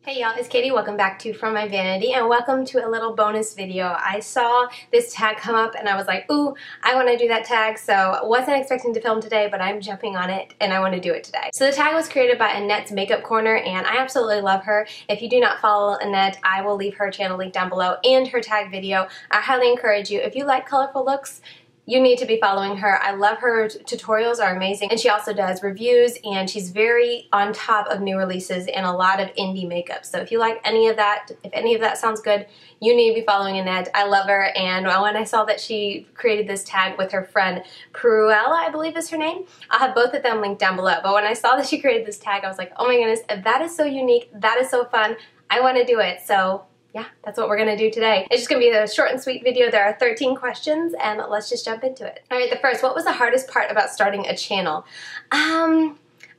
Hey y'all, it's Katie. Welcome back to From My Vanity and welcome to a little bonus video. I saw this tag come up and I was like, ooh, I want to do that tag, so wasn't expecting to film today, but I'm jumping on it and I want to do it today. So the tag was created by Annette's Makeup Corner and I absolutely love her. If you do not follow Annette, I will leave her channel link down below and her tag video. I highly encourage you, if you like colorful looks, you need to be following her. I love her tutorials are amazing, and she also does reviews, and she's very on top of new releases and a lot of indie makeup. So if you like any of that, if any of that sounds good, you need to be following Annette. I love her, and when I saw that she created this tag with her friend Pruelaroo, I believe is her name, I'll have both of them linked down below. But when I saw that she created this tag, I was like, oh my goodness, that is so unique, that is so fun, I want to do it. So yeah, that's what we're going to do today. It's just going to be a short and sweet video. There are 13 questions and let's just jump into it. Alright, the first, what was the hardest part about starting a channel?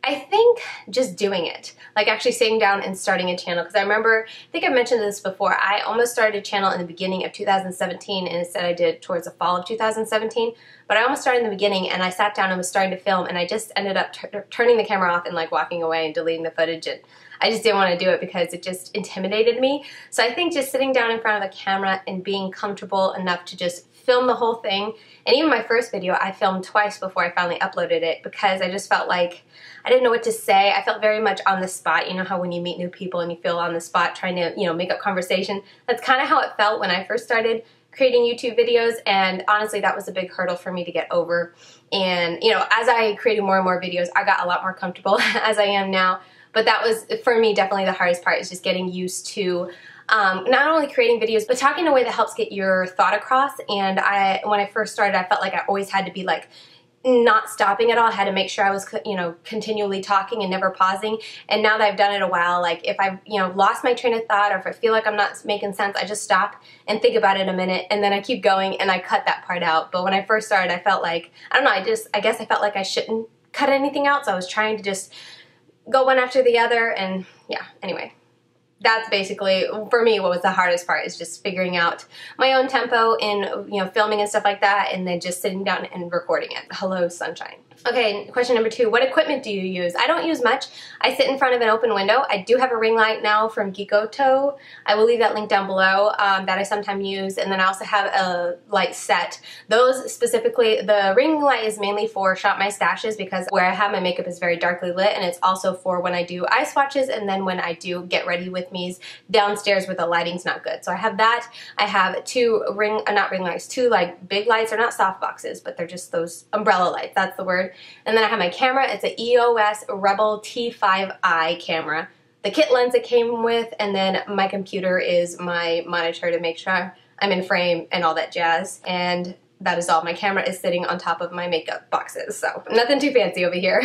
I think just doing it. Like actually sitting down and starting a channel. Because I remember, I think I mentioned this before, I almost started a channel in the beginning of 2017 and instead I did towards the fall of 2017. But I almost started in the beginning and I sat down and was starting to film and I just ended up turning the camera off and like walking away and deleting the footage, and I just didn't want to do it because it just intimidated me. So I think just sitting down in front of the camera and being comfortable enough to just film the whole thing, and even my first video I filmed twice before I finally uploaded it because I just felt like I didn't know what to say. I felt very much on the spot. You know how when you meet new people and you feel on the spot trying to, make up conversation? That's kind of how it felt when I first started creating YouTube videos, and honestly that was a big hurdle for me to get over. And as I created more and more videos, I got a lot more comfortable as I am now. But that was, for me, definitely the hardest part, is just getting used to not only creating videos, but talking in a way that helps get your thought across. And when I first started, I felt like I always had to be like not stopping at all. I had to make sure I was, continually talking and never pausing. And now that I've done it a while, like if I've, lost my train of thought, or if I feel like I'm not making sense, I just stop and think about it a minute, and then I keep going and I cut that part out. But when I first started, I felt like, I don't know, I guess I felt like I shouldn't cut anything out, so I was trying to just go one after the other, and yeah, anyway. That's basically, for me, what was the hardest part, is just figuring out my own tempo in, filming and stuff like that, and then just sitting down and recording it. Hello, sunshine. Okay, question number 2, what equipment do you use? I don't use much. I sit in front of an open window. I do have a ring light now from Geekoto. I will leave that link down below that I sometimes use, and then I also have a light set. Those specifically, the ring light is mainly for Shop My Stashes, because where I have my makeup is very darkly lit, and it's also for when I do eye swatches and then when I do get ready with me's downstairs where the lighting's not good. So I have that. I have two two like big lights. They're not soft boxes, but they're just those umbrella lights. That's the word. And then I have my camera. It's an EOS Rebel T5i camera. The kit lens it came with, and then my computer is my monitor to make sure I'm in frame and all that jazz. And that is all. My camera is sitting on top of my makeup boxes, so nothing too fancy over here.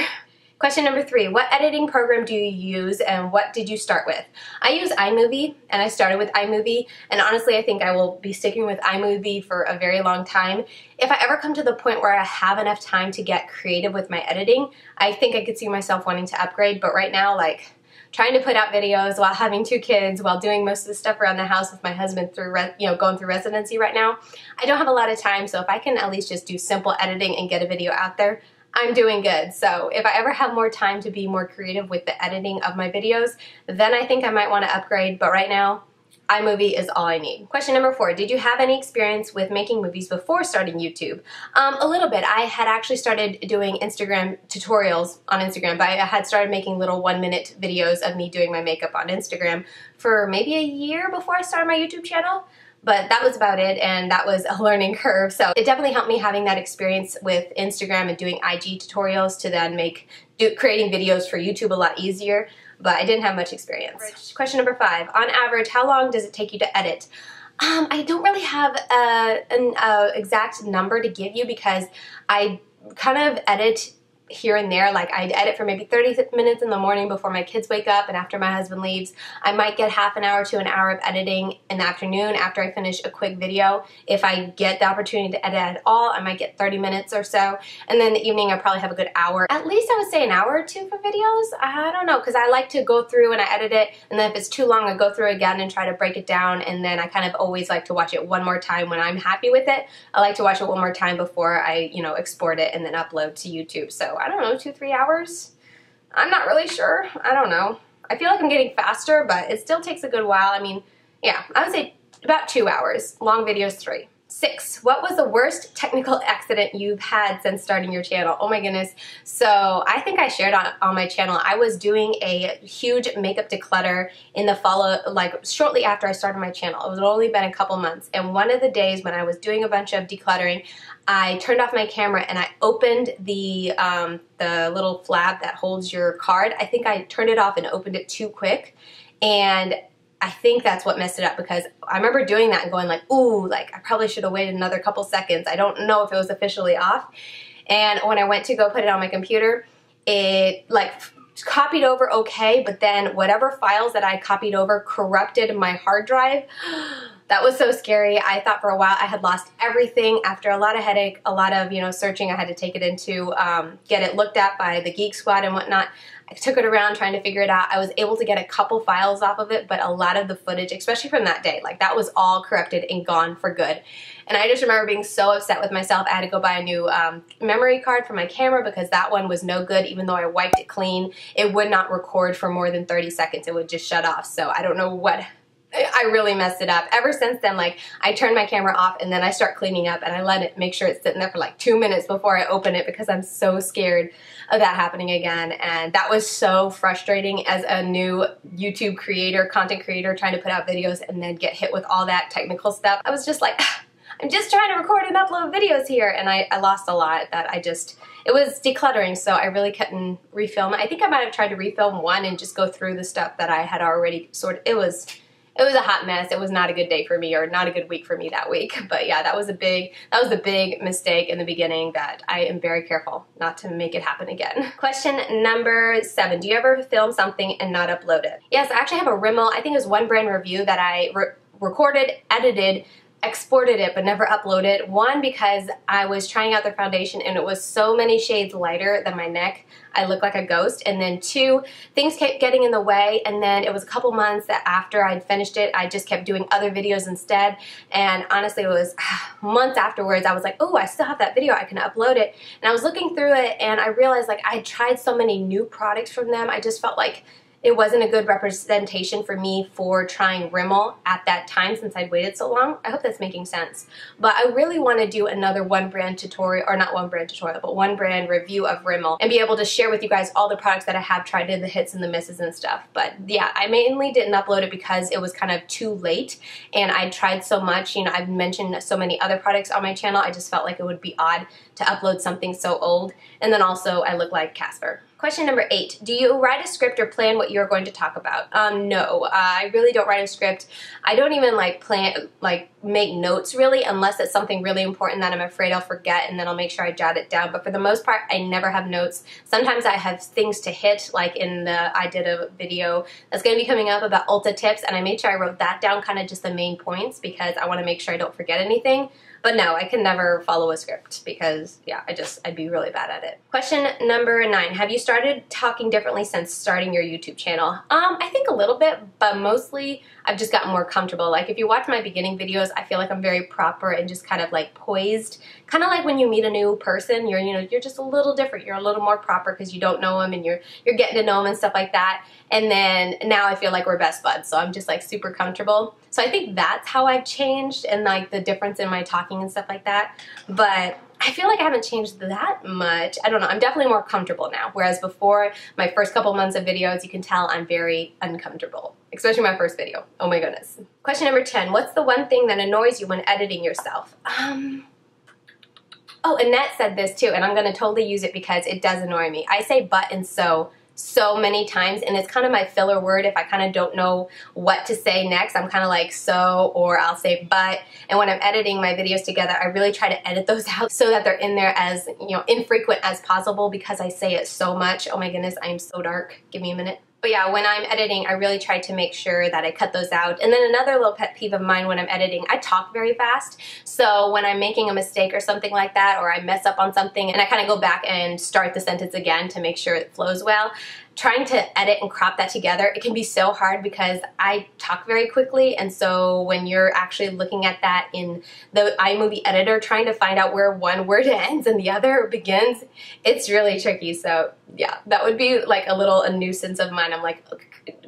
Question number 3, what editing program do you use and what did you start with? I use iMovie, and I started with iMovie, and honestly I think I will be sticking with iMovie for a very long time. If I ever come to the point where I have enough time to get creative with my editing, I think I could see myself wanting to upgrade, but right now, like, trying to put out videos while having 2 kids, while doing most of the stuff around the house with my husband through, going through residency right now, I don't have a lot of time, so if I can at least just do simple editing and get a video out there, I'm doing good. So if I ever have more time to be more creative with the editing of my videos, then I think I might want to upgrade, but right now, iMovie is all I need. Question number 4, did you have any experience with making movies before starting YouTube? A little bit. I had actually started doing Instagram tutorials on Instagram, but I had started making little 1-minute videos of me doing my makeup on Instagram for maybe a year before I started my YouTube channel. But that was about it, and that was a learning curve. So it definitely helped me having that experience with Instagram and doing IG tutorials to then creating videos for YouTube a lot easier. But I didn't have much experience. Question number 5, on average, how long does it take you to edit? I don't really have an exact number to give you because I kind of edit here and there. Like I edit for maybe 30 minutes in the morning before my kids wake up and after my husband leaves. I might get half an hour to an hour of editing in the afternoon after I finish a quick video. If I get the opportunity to edit at all, I might get 30 minutes or so. And then in the evening I probably have a good hour. At least I would say an hour or 2 for videos. I don't know, because I like to go through and I edit it, and then if it's too long I go through again and try to break it down, and then I kind of always like to watch it one more time when I'm happy with it. I like to watch it one more time before I, export it and then upload to YouTube. So I don't know, 2-3 hours? I'm not really sure. I don't know. I feel like I'm getting faster, but it still takes a good while. I mean, yeah, I would say about 2 hours. Long videos, 3. 6. What was the worst technical accident you've had since starting your channel? Oh my goodness. So I think I shared on my channel, I was doing a huge makeup declutter in the fall, like shortly after I started my channel. It had only been a couple months. And one of the days when I was doing a bunch of decluttering, I turned off my camera and I opened the little flap that holds your card. I think I turned it off and opened it too quick. And I think that's what messed it up, because I remember doing that and going like, ooh, like I probably should have waited another couple seconds. I don't know if it was officially off. And when I went to go put it on my computer, it like copied over okay, but then whatever files that I copied over corrupted my hard drive. That was so scary. I thought for a while I had lost everything. After a lot of headache, a lot of, searching, I had to take it into, get it looked at by the Geek Squad and whatnot. I took it around trying to figure it out. I was able to get a couple files off of it, but a lot of the footage, especially from that day, like that was all corrupted and gone for good. And I just remember being so upset with myself. I had to go buy a new memory card for my camera because that one was no good. Even though I wiped it clean, it would not record for more than 30 seconds. It would just shut off. So I don't know what, I really messed it up. Ever since then, like, I turn my camera off and then I start cleaning up and I let it, make sure it's sitting there for like 2 minutes before I open it, because I'm so scared of that happening again. And that was so frustrating as a new YouTube creator, content creator, trying to put out videos and then get hit with all that technical stuff. I was just like, I'm just trying to record and upload videos here. And I lost a lot that it was decluttering, so I really couldn't refilm. I think I might have tried to refilm one and just go through the stuff that I had already sorted. It was a hot mess. It was not a good day for me, or not a good week for me that week. But yeah, that was a big mistake in the beginning that I am very careful not to make it happen again. Question number 7. Do you ever film something and not upload it? Yes, I actually have a Rimmel. I think it was one brand review that I recorded, edited, exported it, but never uploaded. One, because I was trying out their foundation and it was so many shades lighter than my neck. I looked like a ghost. And then 2, things kept getting in the way, and then it was a couple months that after I'd finished it, I just kept doing other videos instead. And honestly, it was months afterwards, I was like, oh, I still have that video, I can upload it. And I was looking through it and I realized like I tried so many new products from them. I just felt like it wasn't a good representation for me for trying Rimmel at that time, since I'd waited so long. I hope that's making sense. But I really want to do another one brand tutorial, or not one brand tutorial, but one brand review of Rimmel, and be able to share with you guys all the products that I have tried, the hits and the misses and stuff. But yeah, I mainly didn't upload it because it was kind of too late, and I tried so much. I've mentioned so many other products on my channel, I just felt like it would be odd to upload something so old. And then also, I look like Casper. Question number 8. Do you write a script or plan what you're going to talk about? No, I really don't write a script. I don't even make notes really, unless it's something really important that I'm afraid I'll forget, and then I'll make sure I jot it down. But for the most part, I never have notes. Sometimes I have things to hit, like I did a video that's going to be coming up about Ulta tips, and I made sure I wrote that down, kind of just the main points, because I want to make sure I don't forget anything. But no, I can never follow a script because, yeah, I'd be really bad at it. Question number 9. Have you started talking differently since starting your YouTube channel? I think a little bit, but mostly I've just gotten more comfortable. Like if you watch my beginning videos, I feel like I'm very proper and just kind of like poised. Kind of like when you meet a new person, you're just a little different. You're a little more proper because you don't know them and you're getting to know them and stuff like that. And then now I feel like we're best buds, so I'm just like super comfortable. So I think that's how I've changed, and like the difference in my talking and stuff like that. But I feel like I haven't changed that much. I don't know. I'm definitely more comfortable now. Whereas before, my first couple months of videos, you can tell I'm very uncomfortable. Especially my first video. Oh my goodness. Question number 10. What's the one thing that annoys you when editing yourself? Oh, Annette said this too, and I'm going to totally use it because it does annoy me. I say but and so many times, and it's kind of my filler word if I kind of don't know what to say next. I'm kind of like so, or I'll say but, and when I'm editing my videos together, I really try to edit those out so that they're in there as, infrequent as possible, because I say it so much. Oh my goodness, I am so dark. Give me a minute. But yeah, when I'm editing, I really try to make sure that I cut those out. And then another little pet peeve of mine when I'm editing, I talk very fast. So when I'm making a mistake or something like that, or I mess up on something and I kind of go back and start the sentence again to make sure it flows well, trying to edit and crop that together, it can be so hard because I talk very quickly, and so when you're actually looking at that in the iMovie editor, trying to find out where one word ends and the other begins, it's really tricky. So yeah, that would be like a nuisance of mine. I'm like,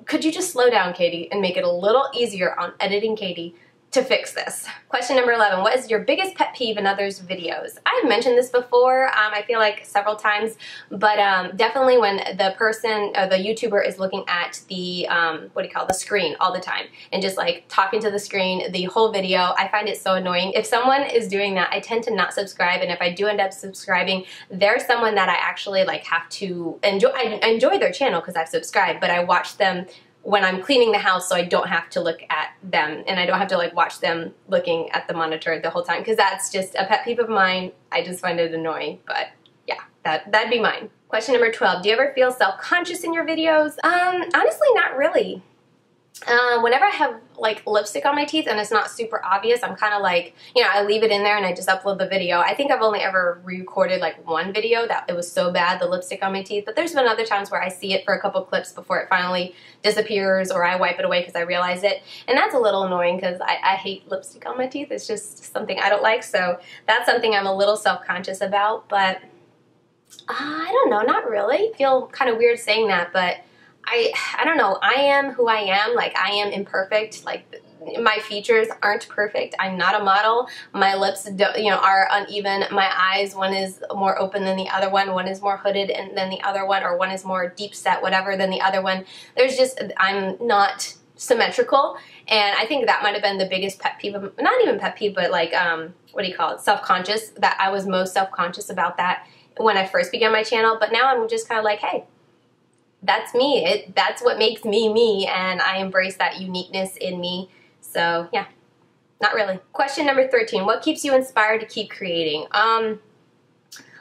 could you just slow down, Katie, and make it a little easier on editing Katie to fix this? Question number 11, what is your biggest pet peeve in others' videos? I've mentioned this before, I feel like several times, but definitely when the person or the YouTuber is looking at the, the screen all the time and just like talking to the screen the whole video, I find it so annoying. If someone is doing that, I tend to not subscribe, and if I do end up subscribing, there's someone that I actually like have to enjoy. I enjoy their channel because I've subscribed, but I watch them when I'm cleaning the house so I don't have to look at them, and I don't have to like watch them looking at the monitor the whole time, because that's just a pet peeve of mine. I just find it annoying, but yeah, that'd be mine. Question number 12, do you ever feel self-conscious in your videos? Honestly, not really. Whenever I have like lipstick on my teeth and it's not super obvious, I'm kind of like, I leave it in there and I just upload the video. I think I've only ever recorded like one video that it was so bad, the lipstick on my teeth, but there's been other times where I see it for a couple clips before it finally disappears, or I wipe it away because I realize it, and that's a little annoying because I hate lipstick on my teeth. It's just something I don't like, so that's something I'm a little self-conscious about, but I don't know, not really. I feel kind of weird saying that, but I don't know, I am who I am. Like, I am imperfect. Like, my features aren't perfect. I'm not a model. My lips are uneven. My eyes, one is more open than the other one is more hooded than the other one, or one is more deep set, whatever, than the other one. I'm not symmetrical, and I think that might have been the biggest pet peeve, not even pet peeve, but like, self-conscious, that I was most self-conscious about that when I first began my channel. But now I'm just kind of like, hey, that's me. That's what makes me me, and I embrace that uniqueness in me. So yeah, not really. Question number 13, what keeps you inspired to keep creating?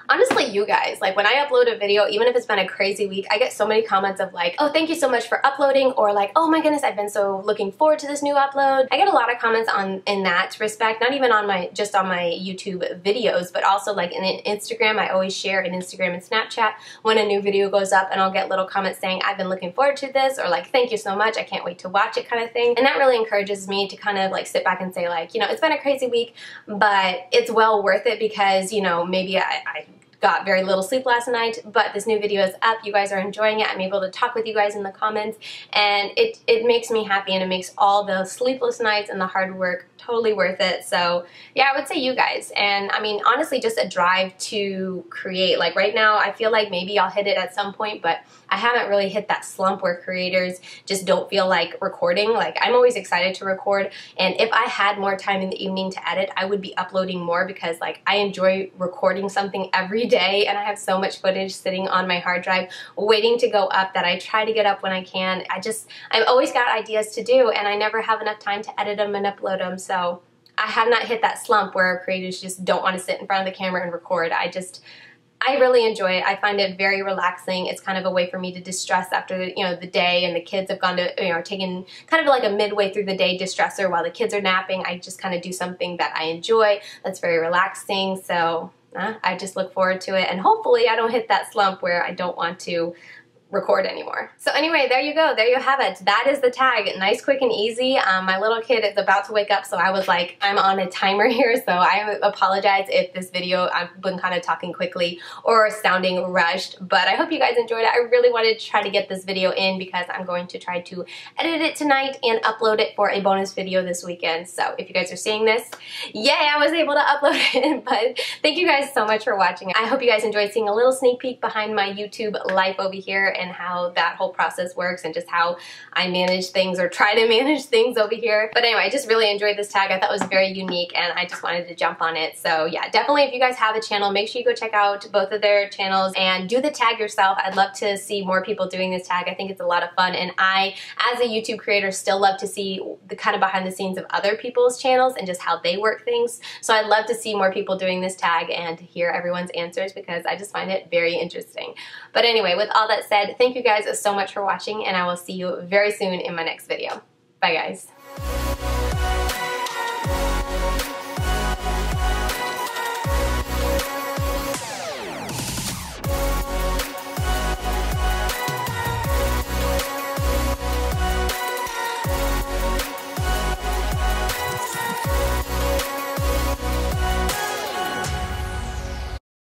Honestly, you guys, like when I upload a video, even if it's been a crazy week, I get so many comments of like, oh, thank you so much for uploading, or like, oh my goodness, I've been so looking forward to this new upload. I get a lot of comments in that respect, not even on just on my YouTube videos, but also like in Instagram. I always share in Instagram and Snapchat when a new video goes up, and I'll get little comments saying, I've been looking forward to this, or like, thank you so much, I can't wait to watch it, kind of thing. And that really encourages me to kind of like sit back and say like, it's been a crazy week, but it's well worth it because, maybe I got very little sleep last night, but this new video is up. You guys are enjoying it. I'm able to talk with you guys in the comments, and it makes me happy, and it makes all the sleepless nights and the hard work totally worth it. So yeah, I would say you guys. And I mean, honestly, just a drive to create. Like right now, I feel like maybe I'll hit it at some point, but I haven't really hit that slump where creators just don't feel like recording. Like, I'm always excited to record, and if I had more time in the evening to edit, I would be uploading more, because like I enjoy recording something every day, and I have so much footage sitting on my hard drive waiting to go up that I try to get up when I can. I've always got ideas to do, and I never have enough time to edit them and upload them. So I have not hit that slump where creators just don't want to sit in front of the camera and record. I really enjoy it. I find it very relaxing. It's kind of a way for me to distress after the day, and the kids have gone to taken kind of like a midway through the day distressor while the kids are napping. I just kind of do something that I enjoy that's very relaxing. So I just look forward to it, and hopefully I don't hit that slump where I don't want to record anymore. So anyway, there you go. There you have it. That is the tag. Nice, quick, and easy. My little kid is about to wake up, so I was like, I'm on a timer here, so I apologize if this video, I've been kind of talking quickly or sounding rushed, but I hope you guys enjoyed it. I really wanted to try to get this video in because I'm going to try to edit it tonight and upload it for a bonus video this weekend. So if you guys are seeing this, yay, I was able to upload it. But thank you guys so much for watching. I hope you guys enjoyed seeing a little sneak peek behind my YouTube life over here, and how that whole process works, and just how I manage things, or try to manage things over here. But anyway, I just really enjoyed this tag. I thought it was very unique, and I just wanted to jump on it. So yeah, definitely, if you guys have a channel, make sure you go check out both of their channels and do the tag yourself. I'd love to see more people doing this tag. I think it's a lot of fun, and I, as a YouTube creator, still love to see the kind of behind the scenes of other people's channels and just how they work things. So I'd love to see more people doing this tag and to hear everyone's answers, because I just find it very interesting. But anyway, with all that said, thank you guys so much for watching, and I will see you very soon in my next video. Bye guys.